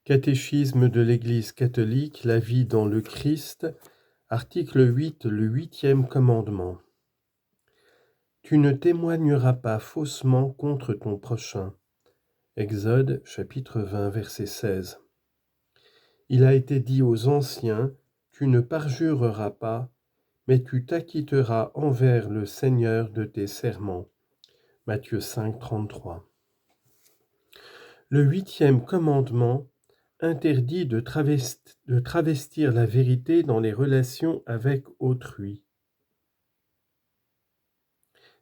Catéchisme de l'Église catholique, la vie dans le Christ, article 8, le 8e commandement. Tu ne témoigneras pas faussement contre ton prochain. Exode, chapitre 20, verset 16. Il a été dit aux anciens, tu ne parjureras pas, mais tu t'acquitteras envers le Seigneur de tes serments. Matthieu 5, 33. Le 8e commandement interdit de travestir la vérité dans les relations avec autrui.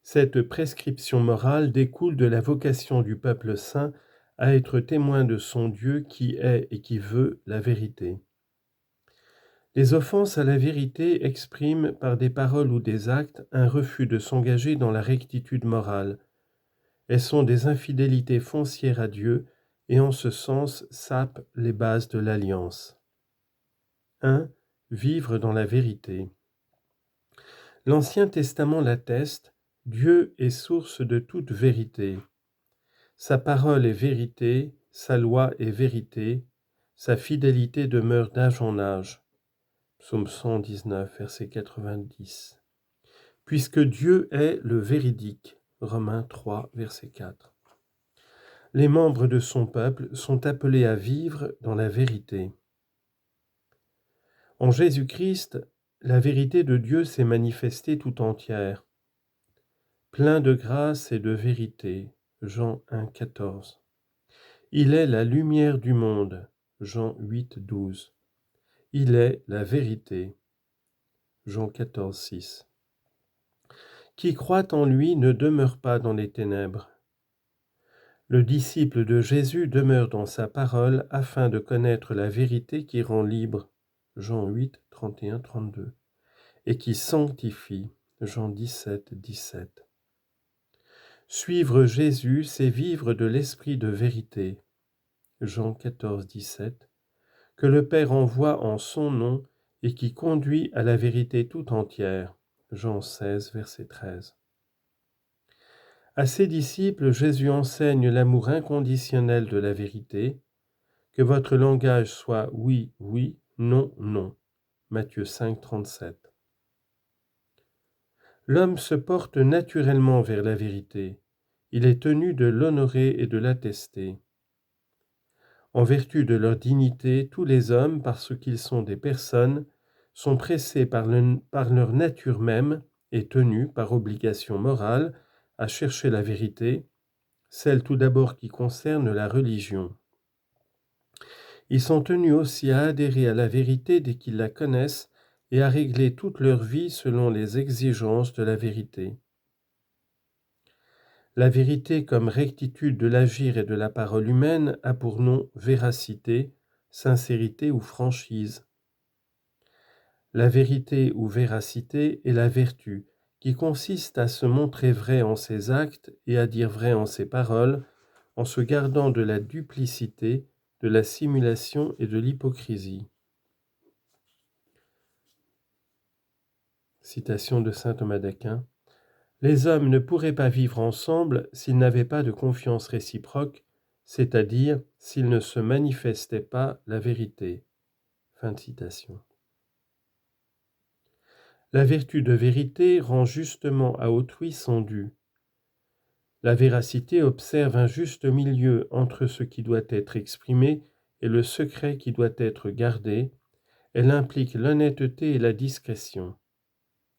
Cette prescription morale découle de la vocation du peuple saint à être témoin de son Dieu qui est et qui veut la vérité. Les offenses à la vérité expriment par des paroles ou des actes un refus de s'engager dans la rectitude morale. Elles sont des infidélités foncières à Dieu et en ce sens sapent les bases de l'alliance. 1. Vivre dans la vérité. L'Ancien Testament l'atteste, Dieu est source de toute vérité. Sa parole est vérité, sa loi est vérité, sa fidélité demeure d'âge en âge. Psaume 119, verset 90. Puisque Dieu est le véridique. Romains 3, verset 4. Les membres de son peuple sont appelés à vivre dans la vérité. En Jésus-Christ, la vérité de Dieu s'est manifestée tout entière. Plein de grâce et de vérité. Jean 1, 14. Il est la lumière du monde. Jean 8, 12. Il est la vérité. Jean 14, 6. Qui croit en lui ne demeure pas dans les ténèbres. Le disciple de Jésus demeure dans sa parole afin de connaître la vérité qui rend libre. Jean 8, 31, 32. Et qui sanctifie. Jean 17, 17. Suivre Jésus, c'est vivre de l'esprit de vérité. Jean 14, 17. Que le Père envoie en son nom et qui conduit à la vérité tout entière. Jean 16, verset 13. À ses disciples, Jésus enseigne l'amour inconditionnel de la vérité, que votre langage soit oui, oui, non, non. Matthieu 5, 37. L'homme se porte naturellement vers la vérité. Il est tenu de l'honorer et de l'attester. En vertu de leur dignité, tous les hommes, parce qu'ils sont des personnes, sont pressés par leur nature même et tenus, par obligation morale, à chercher la vérité, celle tout d'abord qui concerne la religion. Ils sont tenus aussi à adhérer à la vérité dès qu'ils la connaissent et à régler toute leur vie selon les exigences de la vérité. La vérité comme rectitude de l'agir et de la parole humaine a pour nom véracité, sincérité ou franchise. La vérité ou véracité est la vertu, qui consiste à se montrer vrai en ses actes et à dire vrai en ses paroles, en se gardant de la duplicité, de la simulation et de l'hypocrisie. Citation de saint Thomas d'Aquin. Les hommes ne pourraient pas vivre ensemble s'ils n'avaient pas de confiance réciproque, c'est-à-dire s'ils ne se manifestaient pas la vérité. Fin de citation. La vertu de vérité rend justement à autrui son dû. La véracité observe un juste milieu entre ce qui doit être exprimé et le secret qui doit être gardé. Elle implique l'honnêteté et la discrétion.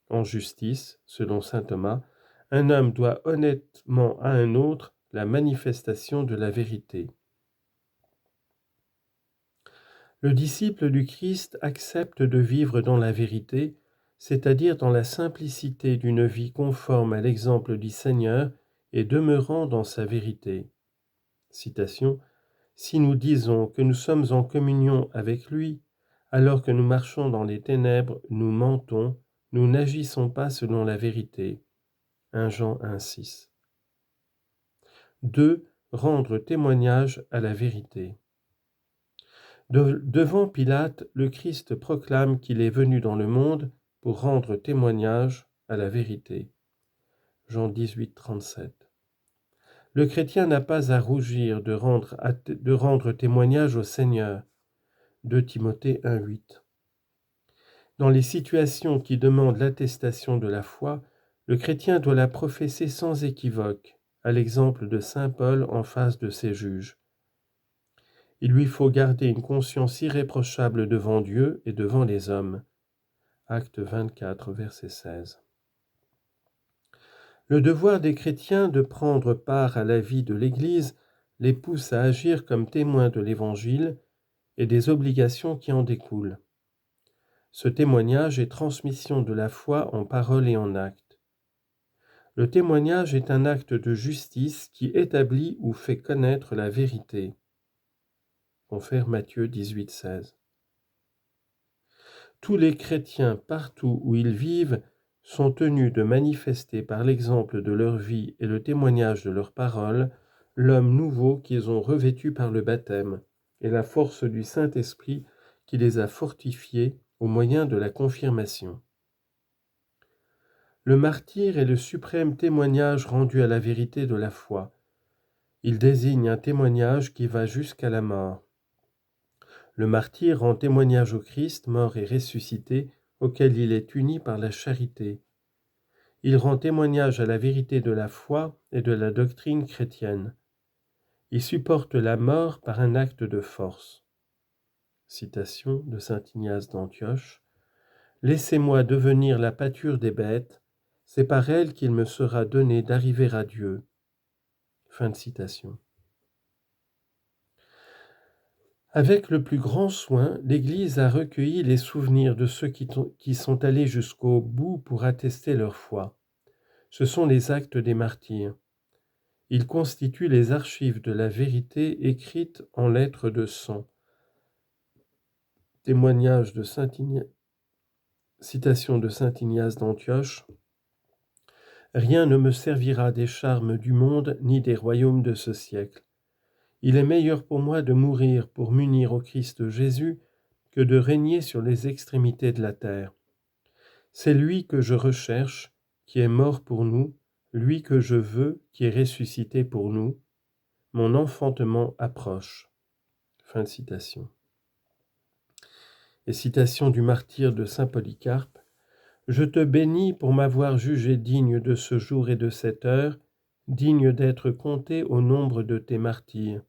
En justice, selon saint Thomas, un homme doit honnêtement à un autre la manifestation de la vérité. Le disciple du Christ accepte de vivre dans la vérité, c'est-à-dire dans la simplicité d'une vie conforme à l'exemple du Seigneur et demeurant dans sa vérité. Citation. Si nous disons que nous sommes en communion avec lui, alors que nous marchons dans les ténèbres, nous mentons, nous n'agissons pas selon la vérité. 1 Jean 1, 6. 2. Rendre témoignage à la vérité. Devant Pilate, le Christ proclame qu'il est venu dans le monde pour rendre témoignage à la vérité. Jean 18, 37. Le chrétien n'a pas à rougir de rendre témoignage au Seigneur. 2 Timothée 1,8. Dans les situations qui demandent l'attestation de la foi, le chrétien doit la professer sans équivoque, à l'exemple de saint Paul en face de ses juges. Il lui faut garder une conscience irréprochable devant Dieu et devant les hommes. Acte 24, verset 16. Le devoir des chrétiens de prendre part à la vie de l'Église les pousse à agir comme témoins de l'Évangile et des obligations qui en découlent. Ce témoignage est transmission de la foi en parole et en acte. Le témoignage est un acte de justice qui établit ou fait connaître la vérité. Confère Matthieu 18, 16. Tous les chrétiens, partout où ils vivent, sont tenus de manifester par l'exemple de leur vie et le témoignage de leurs paroles l'homme nouveau qu'ils ont revêtu par le baptême et la force du Saint-Esprit qui les a fortifiés au moyen de la confirmation. Le martyre est le suprême témoignage rendu à la vérité de la foi. Il désigne un témoignage qui va jusqu'à la mort. Le martyr rend témoignage au Christ, mort et ressuscité, auquel il est uni par la charité. Il rend témoignage à la vérité de la foi et de la doctrine chrétienne. Il supporte la mort par un acte de force. Citation de saint Ignace d'Antioche. « Laissez-moi devenir la pâture des bêtes, c'est par elle qu'il me sera donné d'arriver à Dieu. » Fin de citation. Avec le plus grand soin, l'Église a recueilli les souvenirs de ceux qui sont allés jusqu'au bout pour attester leur foi. Ce sont les actes des martyrs. Ils constituent les archives de la vérité écrites en lettres de sang. Témoignage de citation de saint Ignace d'Antioche. « Rien ne me servira des charmes du monde ni des royaumes de ce siècle. Il est meilleur pour moi de mourir pour m'unir au Christ Jésus que de régner sur les extrémités de la terre. C'est lui que je recherche, qui est mort pour nous, lui que je veux, qui est ressuscité pour nous. Mon enfantement approche. » Fin de citation. Et citation du martyr de saint Polycarpe. « Je te bénis pour m'avoir jugé digne de ce jour et de cette heure, digne d'être compté au nombre de tes martyrs.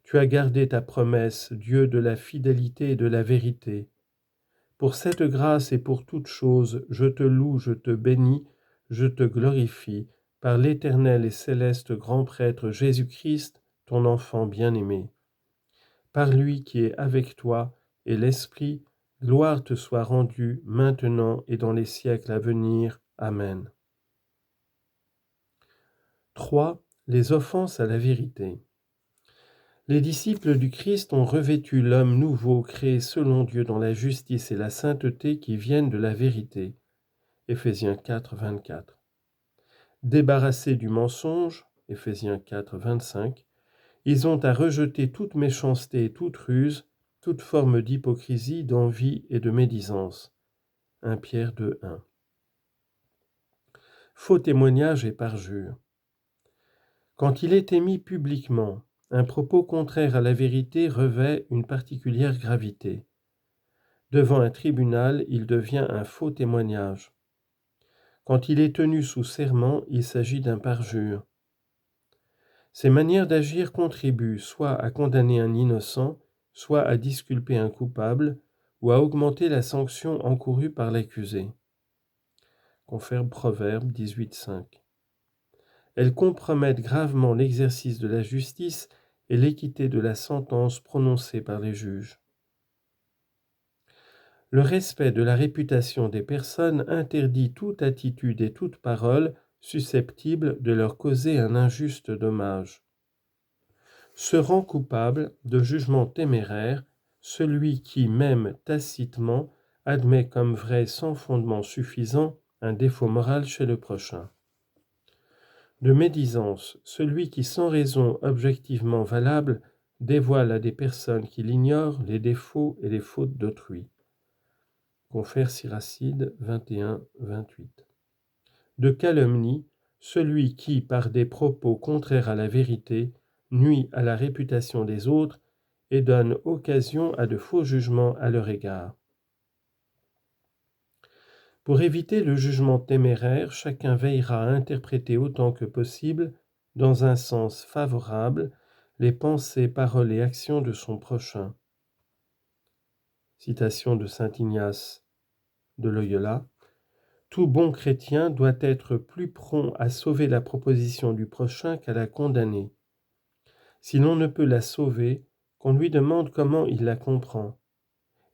Tu as gardé ta promesse, Dieu de la fidélité et de la vérité. Pour cette grâce et pour toutes choses, je te loue, je te bénis, je te glorifie, par l'Éternel et céleste grand prêtre Jésus-Christ, ton enfant bien-aimé. Par lui qui est avec toi et l'Esprit, gloire te soit rendue maintenant et dans les siècles à venir. Amen. 3. Les offenses à la vérité. Les disciples du Christ ont revêtu l'homme nouveau créé selon Dieu dans la justice et la sainteté qui viennent de la vérité. Éphésiens 4, 24. Débarrassés du mensonge, Éphésiens 4, 25, ils ont à rejeter toute méchanceté et toute ruse, toute forme d'hypocrisie, d'envie et de médisance. 1 Pierre 2, 1. Faux témoignage et parjure. Quand il est émis publiquement, un propos contraire à la vérité revêt une particulière gravité. Devant un tribunal, il devient un faux témoignage. Quand il est tenu sous serment, il s'agit d'un parjure. Ces manières d'agir contribuent soit à condamner un innocent, soit à disculper un coupable, ou à augmenter la sanction encourue par l'accusé. Confère Proverbe 18.5. Elles compromettent gravement l'exercice de la justice et l'équité de la sentence prononcée par les juges. Le respect de la réputation des personnes interdit toute attitude et toute parole susceptible de leur causer un injuste dommage. Se rend coupable de jugement téméraire celui qui, même tacitement, admet comme vrai sans fondement suffisant un défaut moral chez le prochain. De médisance, celui qui sans raison objectivement valable dévoile à des personnes qui l'ignorent les défauts et les fautes d'autrui. Confère Siracide 21, 28. De calomnie, celui qui, par des propos contraires à la vérité, nuit à la réputation des autres et donne occasion à de faux jugements à leur égard. Pour éviter le jugement téméraire, chacun veillera à interpréter autant que possible, dans un sens favorable, les pensées, paroles et actions de son prochain. Citation de saint Ignace de Loyola. Tout bon chrétien doit être plus prompt à sauver la proposition du prochain qu'à la condamner. Si l'on ne peut la sauver, qu'on lui demande comment il la comprend,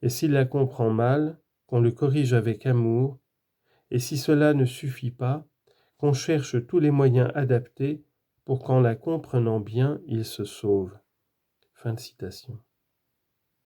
et s'il la comprend mal, qu'on le corrige avec amour, et si cela ne suffit pas, qu'on cherche tous les moyens adaptés pour qu'en la comprenant bien, il se sauve. Fin de citation.